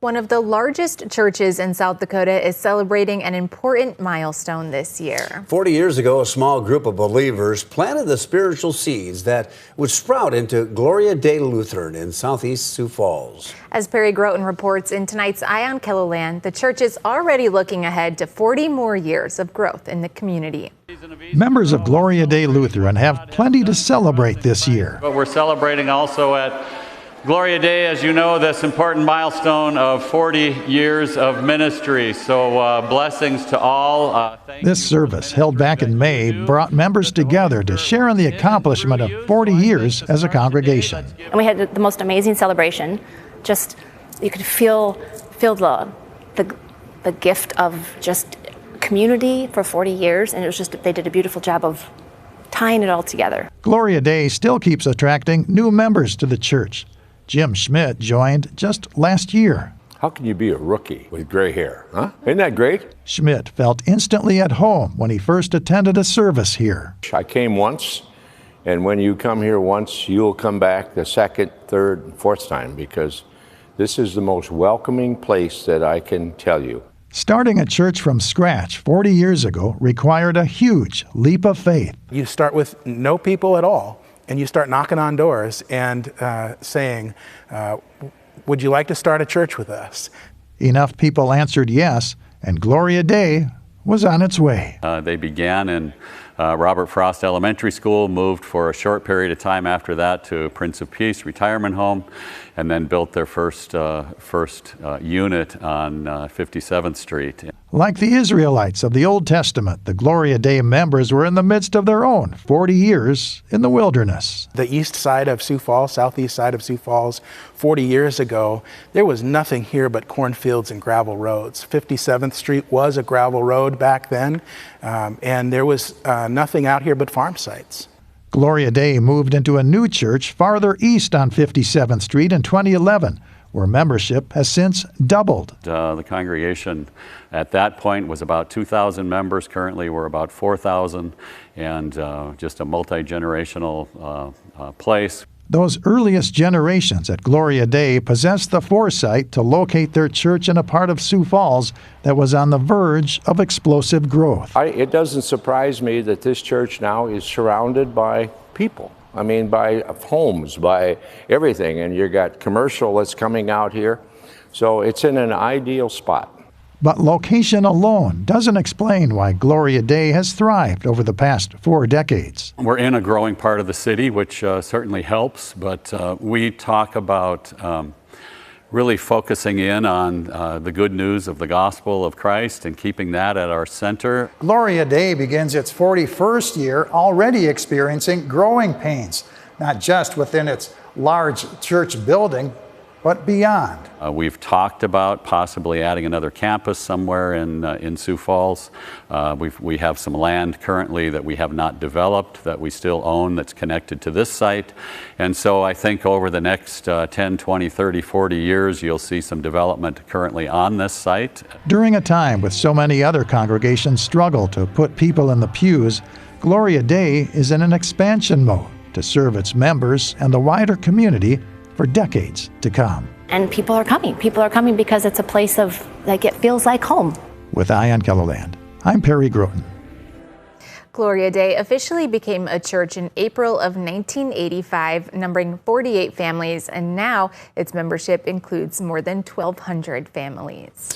One of the largest churches in South Dakota is celebrating an important milestone this year. 40 years ago, a small group of believers planted the spiritual seeds that would sprout into Gloria Dei Lutheran in southeast Sioux Falls. As Perry Groten reports in tonight's Eye on Killoland, the church is already looking ahead to 40 more years of growth in the community. Members of Gloria Dei Lutheran have plenty to celebrate this year. But we're celebrating also at Gloria Dei, as you know, this important milestone of 40 years of ministry. So blessings to all. This service, held back in May, brought members together to share in the accomplishment of 40 years as a congregation. And we had the most amazing celebration. Just, you could feel the gift of just community for 40 years, and it was just, they did a beautiful job of tying it all together. Gloria Dei still keeps attracting new members to the church. Jim Schmidt joined just last year. How can you be a rookie with gray hair, huh? Isn't that great? Schmidt felt instantly at home when he first attended a service here. I came once, and when you come here once, you'll come back the second, third, and fourth time, because this is the most welcoming place that I can tell you. Starting a church from scratch 40 years ago required a huge leap of faith. You start with no people at all, and you start knocking on doors and saying, would you like to start a church with us? Enough people answered yes, and Gloria Dei was on its way. They began in Robert Frost Elementary School, moved for a short period of time after that to Prince of Peace Retirement Home, and then built their first unit on 57th Street. Like the Israelites of the Old Testament, the Gloria Dei members were in the midst of their own 40 years in the wilderness. The east side of Sioux Falls, southeast side of Sioux Falls, 40 years ago, there was nothing here but cornfields and gravel roads. 57th Street was a gravel road back then, and there was nothing out here but farm sites. Gloria Dei moved into a new church farther east on 57th Street in 2011, where membership has since doubled. The congregation at that point was about 2,000 members. Currently we're about 4,000, and just a multi-generational place. Those earliest generations at Gloria Dei possessed the foresight to locate their church in a part of Sioux Falls that was on the verge of explosive growth. It doesn't surprise me that this church now is surrounded by people. I mean, by homes, by everything, and you got commercial that's coming out here. So it's in an ideal spot. But location alone doesn't explain why Gloria Dei has thrived over the past 4 decades. We're in a growing part of the city, which certainly helps, but we talk about really focusing in on the good news of the gospel of Christ and keeping that at our center. Gloria Dei begins its 41st year already experiencing growing pains, not just within its large church building, but beyond. We've talked about possibly adding another campus somewhere in Sioux Falls. We have some land currently that we have not developed, that we still own, that's connected to this site. And so I think over the next 10, 20, 30, 40 years, you'll see some development currently on this site. During a time with so many other congregations struggle to put people in the pews, Gloria Dei is in an expansion mode to serve its members and the wider community for decades to come. And people are coming. People are coming because it's a place of, like, it feels like home. With Eye on Killoland, I'm Perry Groten. Gloria Dei officially became a church in April of 1985, numbering 48 families, and now its membership includes more than 1,200 families.